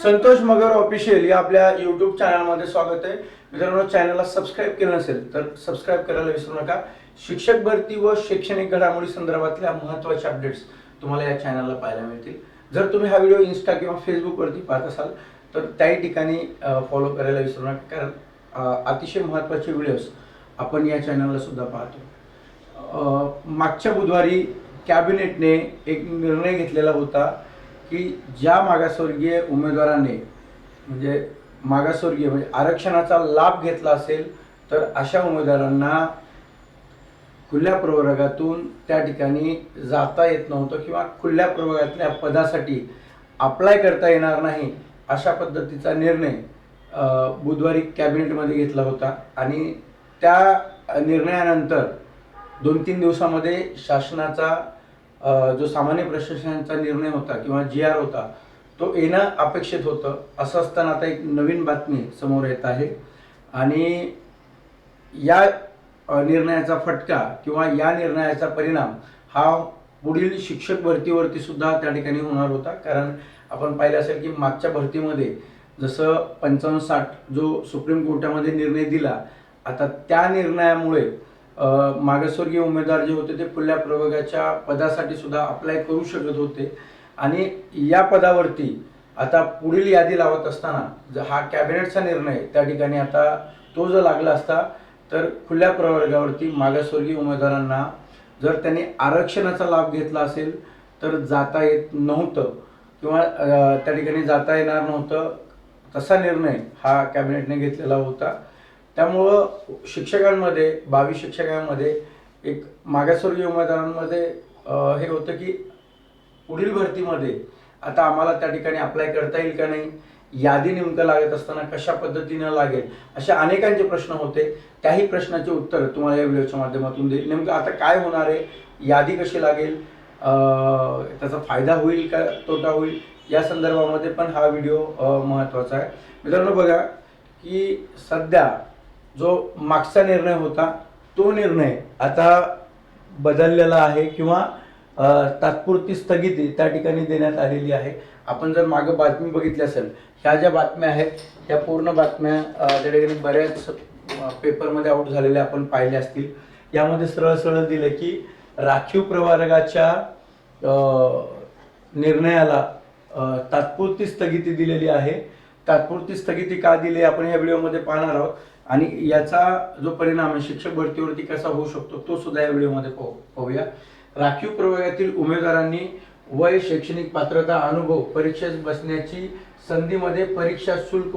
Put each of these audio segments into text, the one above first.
संतोष मगर official या आपल्या YouTube चॅनलमध्ये स्वागत आहे. मित्रांनो, चॅनलला सबस्क्राईब केलं नसेल तर सबस्क्राईब करायला विसरू नका. शिक्षक भरती व शैक्षणिक घडामोडी संदर्भातल्या महत्त्वाच्या अपडेट्स तुम्हाला या चॅनलला पाहायला मिळतील. जर तुम्ही हा व्हिडिओ इंस्टा किंवा फेसबुकवरती पाहत असाल तर त्याही ठिकाणी फॉलो करायला विसरू नका, कारण अतिशय महत्त्वाचे व्हिडिओज आपण या चॅनलला सुद्धा पाहतो. मागच्या बुधवारी कॅबिनेटने एक निर्णय घेतलेला होता की ज्या मागासवर्गीय उमेदवाराने म्हणजे आरक्षणाचा लाभ घेतला असेल तर अशा उमेदवारांना खुल्या प्रवर्गातून त्या ठिकाणी जाता येत नव्हतं किंवा खुल्या प्रवर्गातल्या पदासाठी अप्लाय करता येणार नाही, अशा पद्धतीचा निर्णय बुधवारी कॅबिनेटमध्ये घेतला होता. आणि त्या निर्णयानंतर 2-3 दिवसामध्ये शासनाचा जो सामान्य प्रशासनाचा निर्णय होता किंवा GR होता तो येणं अपेक्षित होतं. असं असताना आता एक नवीन बातमी समोर येत आहे आणि या निर्णयाचा फटका किंवा या निर्णयाचा परिणाम हा पुढील शिक्षक भरतीवरती सुद्धा त्या ठिकाणी होणार होता. कारण आपण पाहिलं असेल की मागच्या भरतीमध्ये जसं 55-60 जो सुप्रीम कोर्टामध्ये निर्णय दिला, आता त्या निर्णयामुळे मागासवर्गीय उमेदवार जे होते ते खुल्या प्रवर्गाच्या पदासाठी सुद्धा अप्लाय करू शकत होते. आणि या पदावरती आता पुढील यादी लावत असताना हा कॅबिनेटचा निर्णय त्या ठिकाणी आता तो जर लागला असता तर खुल्या प्रवर्गावरती मागासवर्गीय उमेदवारांना जर त्यांनी आरक्षणाचा लाभ घेतला असेल तर जाता येत नव्हतं किंवा त्या ठिकाणी जाता येणार नव्हतं. तसा निर्णय हा कॅबिनेटने घेतलेला होता. त्यामुळं शिक्षकांमध्ये 22 शिक्षकांमध्ये एक मागासवर्गीय उमेदवारांमध्ये हे होतं की पुढील भरतीमध्ये आता आम्हाला त्या ठिकाणी अप्लाय करता येईल का नाही, यादी नेमकं लागत असताना कशा पद्धतीनं लागेल, अशा अनेकांचे प्रश्न होते. त्याही प्रश्नाचे उत्तर तुम्हाला या व्हिडिओच्या माध्यमातून देईल. नेमकं आता काय होणार आहे, यादी कशी लागेल, त्याचा फायदा होईल का तोटा होईल, या संदर्भामध्ये पण हा व्हिडिओ महत्त्वाचा आहे. मित्रांनो, बघा की सध्या जो मागचा निर्णय होता तो निर्णय आता बदललेला आहे किंवा तात्पुरती स्थगिती त्या ठिकाणी देण्यात आलेली आहे. आपण जर मागं बातमी बघितली असेल, ह्या ज्या बातम्या आहेत ह्या पूर्ण बातम्या त्या ठिकाणी बऱ्याच पेपरमध्ये आउट झालेल्या आपण पाहिल्या असतील. यामध्ये सरळ सरळ दिलं की राखीव प्रवर्गाच्या निर्णयाला तात्पुरती स्थगिती दिलेली आहे. तात्पुरती स्थगिती का दिली आपण या व्हिडिओमध्ये पाहणार आहोत आणि याचा जो परिणाम आहे शिक्षक भरतीवरती कसा होऊ शकतो तो सुद्धा या व्हिडिओमध्ये पाहूया. राखीव प्रवर्गातील उमेदवारांनी वय, शैक्षणिक पात्रता, अनुभव, परीक्षेत बसण्याची संधीमध्ये परीक्षा शुल्क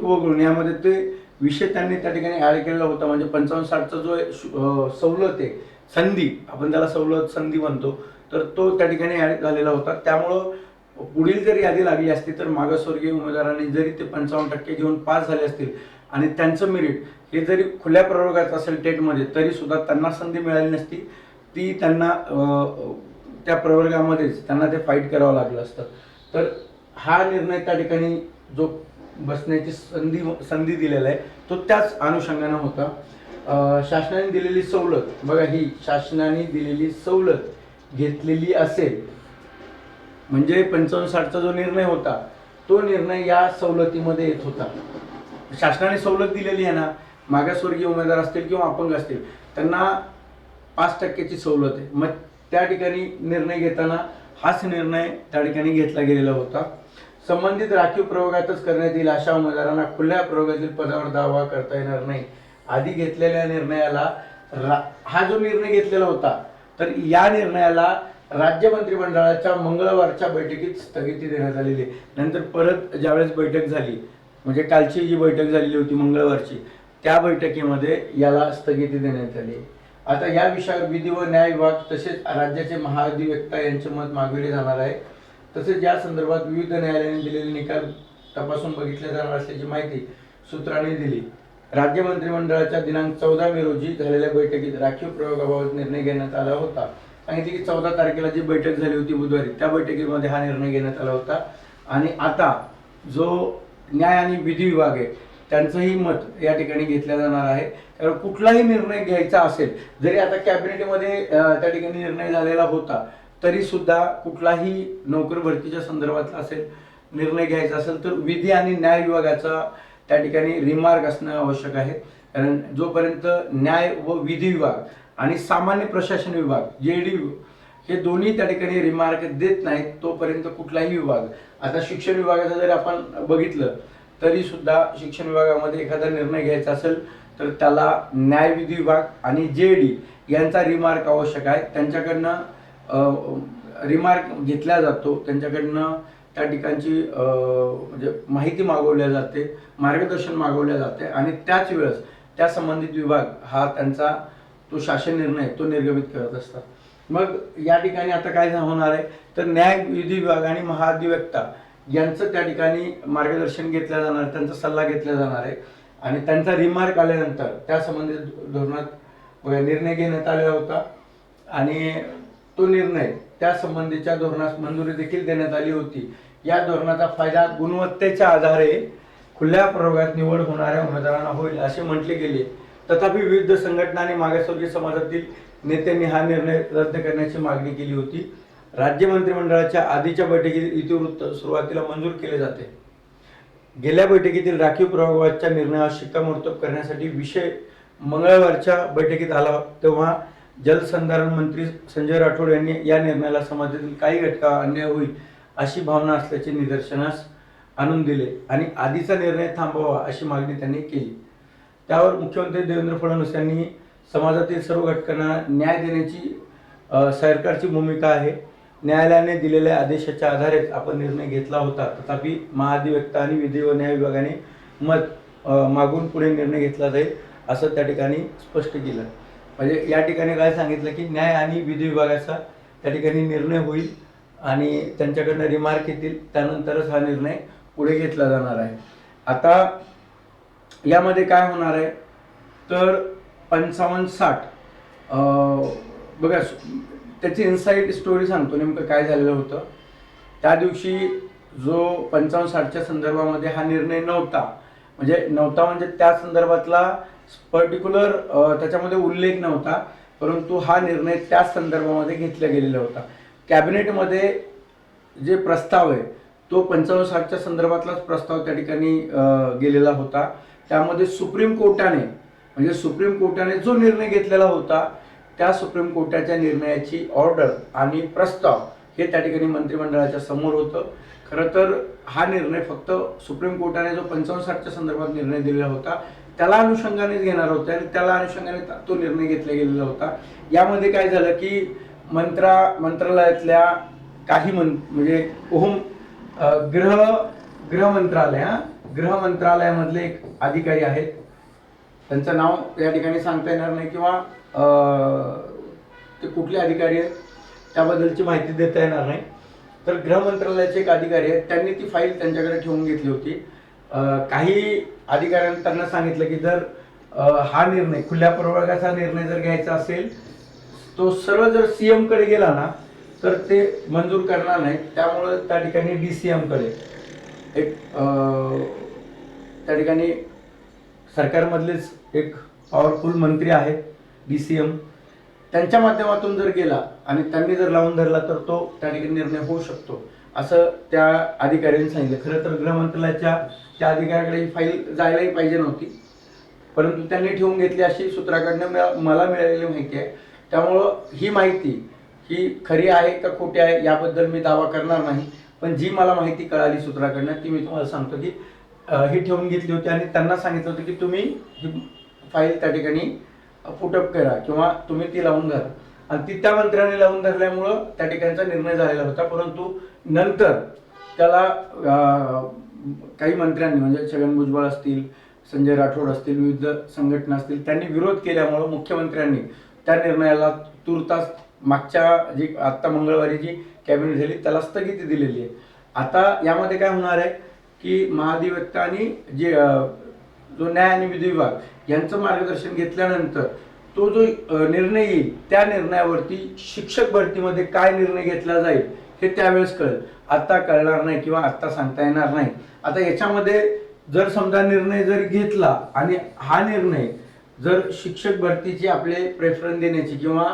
वगळून यामध्ये ते विषय त्यांनी त्या ठिकाणी ऍड केलेला होता. म्हणजे 55-60चा जो सवलत आहे, संधी, आपण त्याला सवलत संधी म्हणतो, तर तो त्या ठिकाणी ऍड झालेला होता. त्यामुळं पुढील जर यादी लागली असती तर मागासवर्गीय उमेदवारांनी जरी ते 55% घेऊन पास झाले असतील आणि त्यांचं मेरिट हे जरी खुल्या प्रवर्गात असेल टेटमध्ये तरी सुद्धा त्यांना संधी मिळाली नसती. ती त्यांना त्या प्रवर्गामध्येच त्यांना ते फाईट करावं लागलं असतं. तर हा निर्णय त्या ठिकाणी जो बसण्याची संधी दिलेला आहे तो त्याच अनुषंगानं होता. शासनाने दिलेली सवलत, बघा, ही शासनाने दिलेली सवलत घेतलेली असेल म्हणजे 55-60चा जो निर्णय होता तो निर्णय या सवलतीमध्ये येत होता. शासनाने सवलत दिलेली आहे ना, मागासवर्गीय उमेदवार असतील किंवा अपंग असतील त्यांना 5% सवलत आहे. मग त्या ठिकाणी निर्णय घेताना हाच निर्णय त्या ठिकाणी घेतला गेलेला होता. संबंधित राखीव प्रवर्गातच करण्यात येईल अशा उमेदवारांना खुल्या प्रवर्गातील पदावर दावा करता येणार नाही. आधी घेतलेल्या निर्णयाला हा जो निर्णय घेतलेला होता तर या निर्णयाला राज्य मंत्रिमंडळाच्या मंगळवारच्या बैठकीत स्थगिती देण्यात आलेली आहे. नंतर परत ज्यावेळेस बैठक झाली, म्हणजे कालची जी बैठक झालेली होती मंगळवारची, त्या बैठकीमध्ये याला स्थगिती देण्यात आली. आता या विषयावर विधी व न्याय विभाग तसेच राज्याचे महाधिवक्ता यांचे मत मागविले जाणार आहे. तसेच या संदर्भात विविध न्यायालयाने दिलेले निकाल तपासून बघितले जाणार असल्याची माहिती सूत्रांनी दिली. राज्य मंत्रिमंडळाच्या दिनांक 14 मे रोजी झालेल्या बैठकीत राखीव प्रयोगाबाबत निर्णय घेण्यात आला होता. सांगितले की 14 तारखेला जी बैठक झाली होती बुधवारी, त्या बैठकीमध्ये हा निर्णय घेण्यात आला होता. आणि आता जो न्याय आणि विधी विभाग आहे त्यांचंही मत या ठिकाणी घेतलं जाणार आहे. कारण कुठलाही निर्णय घ्यायचा असेल, जरी आता कॅबिनेटमध्ये त्या ठिकाणी निर्णय झालेला होता तरी सुद्धा कुठलाही नोकरी भरतीच्या संदर्भातला असेल निर्णय घ्यायचा असेल तर विधी आणि न्याय विभागाचा त्या ठिकाणी रिमार्क असणं आवश्यक आहे. कारण जोपर्यंत न्याय व विधी विभाग आणि सामान्य प्रशासन विभाग JD हे दोन्ही त्या ठिकाणी रिमार्क देत नाहीत तोपर्यंत कुठलाही विभाग, आता शिक्षण विभागाचं जर आपण बघितलं तरी सुद्धा शिक्षण विभागामध्ये एखादा निर्णय घ्यायचा असेल तर त्याला न्याय विधी विभाग आणि JD यांचा रिमार्क आवश्यक आहे. त्यांच्याकडनं रिमार्क घेतला जातो, त्यांच्याकडनं त्या ठिकाणची म्हणजे माहिती मागवल्या जाते, मार्गदर्शन मागवल्या जाते आणि त्याच वेळेस त्या संबंधित विभाग हा त्यांचा तो शासन निर्णय तो निर्गमित करत असतात. मग या ठिकाणी आता काय होणार आहे तर न्याय विधी विभाग आणि महाधिवक्ता यांचं त्या ठिकाणी मार्गदर्शन घेतलं जाणार, त्यांचा सल्ला घेतला जाणार आहे आणि त्यांचा रिमार्क आल्यानंतर त्या संबंधित धोरणात निर्णय घेण्यात आलेला होता आणि तो निर्णय त्या संबंधीच्या धोरणास मंजुरी देखील देण्यात आली होती. या धोरणाचा फायदा गुणवत्तेच्या आधारे खुल्या प्रवर्गात निवड होणाऱ्या उमेदवारांना होईल असे म्हटले गेले. तथापि विविध संघटना आणि मागासवर्गीय समाजातील नेत्यांनी हा निर्णय रद्द करण्याची मागणी केली होती. राज्य मंत्रिमंडळाच्या आधीच्या बैठकीत इतिवृत्त सुरुवातीला मंजूर केले जाते. गेल्या बैठकीतील राखीव प्रवर्गाच्या निर्णयावर शिक्कामोर्तब करण्यासाठी विषय मंगळवारच्या बैठकीत आला तेव्हा जलसंधारण मंत्री संजय राठोड यांनी या निर्णयाला समाजातील काही घटकांना अन्याय होईल अशी भावना असल्याचे निदर्शनास आणून दिले आणि आधीचा निर्णय थांबवावा अशी मागणी त्यांनी केली. त्यावर मुख्यमंत्री देवेंद्र फडणवीस यांनी समाजातील सर्व घटकांना न्याय देण्याची सरकारची भूमिका आहे. न्यायालयाने दिलेल्या आदेशाच्या आधारेच आपण निर्णय घेतला होता. तथापि महाधिवक्ता आणि विधी व न्याय विभागाने मत मागून पुढे निर्णय घेतला जाईल असं त्या ठिकाणी स्पष्ट केलं. म्हणजे या ठिकाणी काय सांगितलं की न्याय आणि विधी विभागाचा त्या ठिकाणी निर्णय होईल आणि त्यांच्याकडनं रिमार्क येतील, त्यानंतरच हा निर्णय पुढे घेतला जाणार आहे. आता यामध्ये काय होणार आहे तर 55-60 बघा त्याची इनसाईड स्टोरी सांगतो नेमकं काय झालेलं होतं. त्या दिवशी जो 55-60च्या संदर्भामध्ये हा निर्णय नव्हता म्हणजे त्या संदर्भातला पर्टिक्युलर त्याच्यामध्ये उल्लेख नव्हता, परंतु हा निर्णय त्या संदर्भामध्ये घेतला गेलेला होता. कॅबिनेटमध्ये जे प्रस्ताव आहे तो 55-60च्या संदर्भातलाच प्रस्ताव त्या ठिकाणी गेलेला होता. त्यामध्ये सुप्रीम कोर्टाने जो निर्णय घेतलेला होता त्या सुप्रीम कोर्टाच्या निर्णयाची ऑर्डर आणि प्रस्ताव हे त्या ठिकाणी मंत्रिमंडळाच्या समोर होतं. खरं तर हा निर्णय फक्त सुप्रीम कोर्टाने जो 55-60च्या संदर्भात निर्णय दिलेला होता त्याला अनुषंगानेच घेणार होते आणि त्याला अनुषंगाने तो निर्णय घेतला गेलेला होता. यामध्ये काय झालं की मंत्रालयातल्या काही म्हणजे गृह मंत्रालयामधले एक अधिकारी आहेत, त्यांचं नाव या ठिकाणी सांगता येणार नाही किंवा ते कुठले अधिकारी आहेत त्याबद्दलची माहिती देता येणार नाही. तर गृह मंत्रालयाचे एक अधिकारी आहेत, त्यांनी ती फाईल त्यांच्याकडे ठेवून घेतली होती. काही अधिकाऱ्यांनी त्यांना सांगितलं की जर हा निर्णय खुल्या प्रवर्गाचा निर्णय जर घ्यायचा असेल तो सरळ जर CM कडे गेला ना तर ते मंजूर करणार नाही. त्यामुळं त्या ठिकाणी DCM कडे एक त्या ठिकाणी सरकारमधलेच एक पॉवरफुल मंत्री आहेत DCM, त्यांच्या माध्यमातून जर गेला आणि त्यांनी जर लावून धरला तर तो त्या ठिकाणी निर्णय होऊ शकतो असं त्या अधिकाऱ्यांनी सांगितलं. खरं तर गृह मंत्रालयाच्या त्या अधिकाऱ्याकडे ही फाईल जायलाही पाहिजे नव्हती, परंतु त्यांनी ठेवून घेतली अशी सूत्राकडनं मला मिळालेली माहिती आहे. त्यामुळं ही माहिती ही खरी आहे का खोटी आहे याबद्दल मी दावा करणार नाही, पण जी मला माहिती कळाली सूत्राकडनं ती मी तुम्हाला सांगतो की ही ठेवून घेतली होती आणि त्यांना सांगितलं होतं की तुम्ही ही फाईल त्या ठिकाणी पुटअप करा किंवा तुम्ही ती लावून धरा आणि ती त्या मंत्र्याने लावून धरल्यामुळं त्या ठिकाणचा निर्णय झालेला होता. परंतु नंतर त्याला काही मंत्र्यांनी म्हणजे छगन भुजबळ असतील, संजय राठोड असतील, विविध संघटना असतील, त्यांनी विरोध केल्यामुळं मुख्यमंत्र्यांनी त्या निर्णयाला तुर्तास मागच्या जी आत्ता मंगळवारी जी कॅबिनेट झाली त्याला स्थगिती दिलेली आहे. आता यामध्ये काय होणार आहे की महाधिवक्ता आणि जो न्याय आणि विधी विभाग यांचं मार्गदर्शन घेतल्यानंतर तो जो निर्णय येईल त्या निर्णयावरती शिक्षक भरतीमध्ये काय निर्णय घेतला जाईल हे त्यावेळेस कळेल. आता कळणार नाही किंवा आता सांगता येणार नाही. आता याच्यामध्ये जर समजा निर्णय जर घेतला आणि हा निर्णय जर शिक्षक भरतीची आपले प्रेफरन्स देण्याची किंवा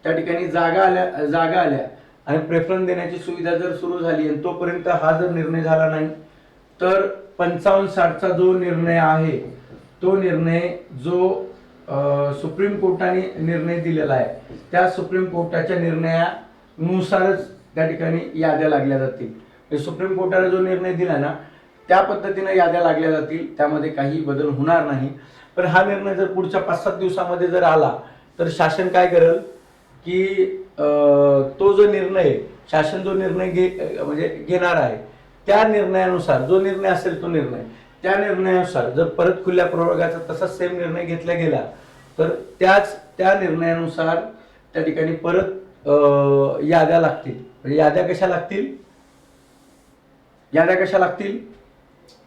त्या ठिकाणी जागा आल्या आणि प्रेफरन्स देण्याची सुविधा जर सुरू झाली आणि तोपर्यंत हा जर निर्णय झाला नाही तर 55-60चा जो निर्णय आहे तो निर्णय जो सुप्रीम कोर्टाने निर्णय दिलेला आहे त्या सुप्रीम कोर्टाच्या निर्णयानुसारच त्या ठिकाणी याद्या लागल्या जातील। सुप्रीम कोर्टाने जो निर्णय दिला ना त्या पद्धतीने याद्या लागल्या जातील, त्यामध्ये काही बदल होणार नाही। पण हा निर्णय जर पुढच्या 5-7 दिवसामध्ये जर आला तर शासन काय करेल की तो जो निर्णय शासन जो निर्णय म्हणजे घेणार आहे त्या निर्णयानुसार जो निर्णय असेल तो निर्णय त्या निर्णयानुसार जर परत खुल्या प्रवर्गाचा तसाच सेम निर्णय घेतला गेला तर त्या निर्णयानुसार त्या ठिकाणी परत याद्या लागतील। म्हणजे याद्या कशा लागतील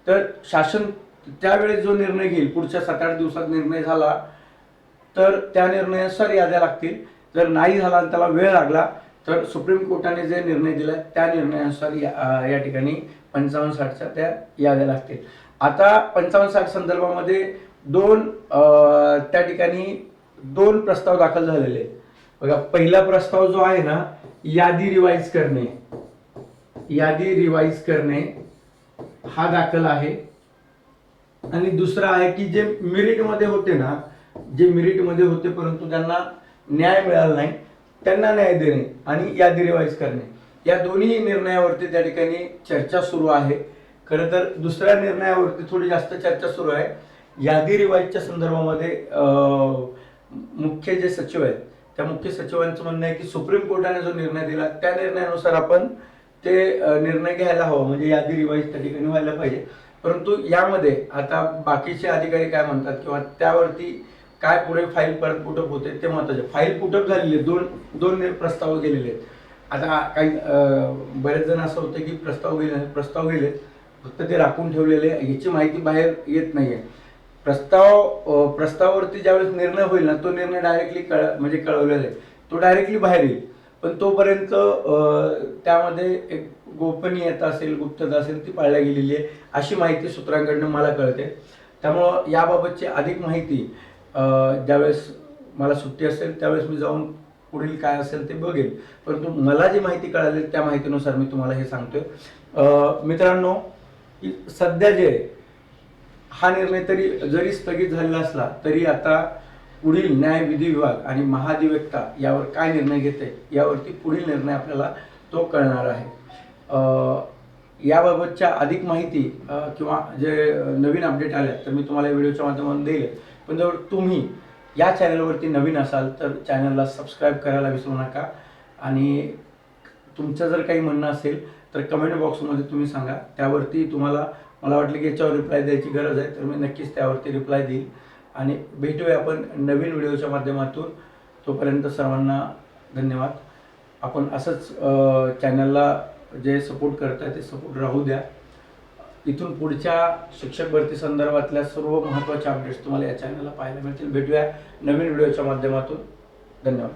तर शासन त्यावेळेस जो निर्णय घेईल पुढच्या 7-8 दिवसात निर्णय झाला तर त्या निर्णयानुसार याद्या लागतील। जर नाही झाला त्याला वेळ लागला तर सुप्रीम कोर्टाने जे निर्णय दिला त्या निर्णयानुसार या ठिकाणी 55-60च्या त्या याद्या लागतील। आता 55-60 संदर्भामध्ये त्या ठिकाणी दोन प्रस्ताव दाखल झालेले आहेत बघा। पहिला प्रस्ताव जो आहे ना यादी रिवाइज करणे हा दाखल आहे आणि दुसरा आहे की जे मेरिट मध्ये होते परंतु त्यांना न्याय मिळाला नाही त्यांना न्याय देणे आणि यादी रिवाइज करणे या दोन्ही निर्णयावरती त्या ठिकाणी चर्चा सुरू आहे। खरं तर दुसऱ्या निर्णयावरती थोडी जास्त चर्चा सुरू आहे। यादी रिवाइजच्या संदर्भामध्ये मुख्य जे सचिव आहेत त्या मुख्य सचिवांचं म्हणणं आहे की सुप्रीम कोर्टाने जो निर्णय दिला त्या निर्णयानुसार आपण ते निर्णय घ्यायला हवा, म्हणजे यादी रिवाइज त्या ठिकाणी व्हायला पाहिजे। परंतु यामध्ये आता बाकीचे अधिकारी काय म्हणतात किंवा त्यावरती काय पुढे फाईल परत पुटअप होते ते महत्त्वाचे। फाईल पुटअप झालेली दोन प्रस्ताव गेलेले आहेत। आता काही बरेच जण असं होतं की प्रस्ताव गेले फक्त ते राखून ठेवलेले याची माहिती बाहेर येत नाहीये। प्रस्तावावरती ज्यावेळेस निर्णय होईल ना तो निर्णय डायरेक्टली कळवलेला आहे तो डायरेक्टली बाहेर येईल, पण तोपर्यंत त्यामध्ये एक गोपनीयता असेल गुप्तता असेल ती पाळल्या गेलेली आहे अशी माहिती सूत्रांकडून मला कळते। त्यामुळं याबाबतची अधिक माहिती ज्यावेळेस मला सुट्टी असेल त्यावेळेस मी जाऊन पुढील काय असेल ते बघेल, परंतु मला जी माहिती कळाली त्या माहितीनुसार मी तुम्हाला हे सांगतोय। मित्रांनो की सध्या जे हा निर्णय जरी स्थगित झालेला असला तरी आता पुढील न्याय विधी विभाग आणि महाधिवक्ता यावर काय निर्णय घेते यावरती पुढील निर्णय आपल्याला तो कळणार आहे। याबाबतच्या अधिक माहिती किंवा जे नवीन अपडेट आले तर मी तुम्हाला व्हिडिओच्या माध्यमातून देईल। पण जर तुम्ही या चॅनलवरती नवीन असाल तर चॅनलला सबस्क्राईब करायला विसरू नका आणि तुमचं जर काही म्हणणं असेल तर कमेंट बॉक्समध्ये तुम्ही सांगा। त्यावरती तुम्हाला मला वाटलं की याच्यावर रिप्लाय द्यायची गरज आहे तर मी नक्कीच त्यावरती रिप्लाय देईल आणि भेटूया आपण नवीन व्हिडिओच्या माध्यमातून। तोपर्यंत सर्वांना धन्यवाद। आपण असंच चॅनलला जे सपोर्ट करताय ते सपोर्ट राहू द्या। इथून पुढच्या शिक्षक भरती संदर्भातल्या सर्व महत्त्वाच्या अपडेट्स तुम्हाला या चॅनलला पाहायला मिळतील। भेटूया नवीन व्हिडिओच्या माध्यमातून। धन्यवाद।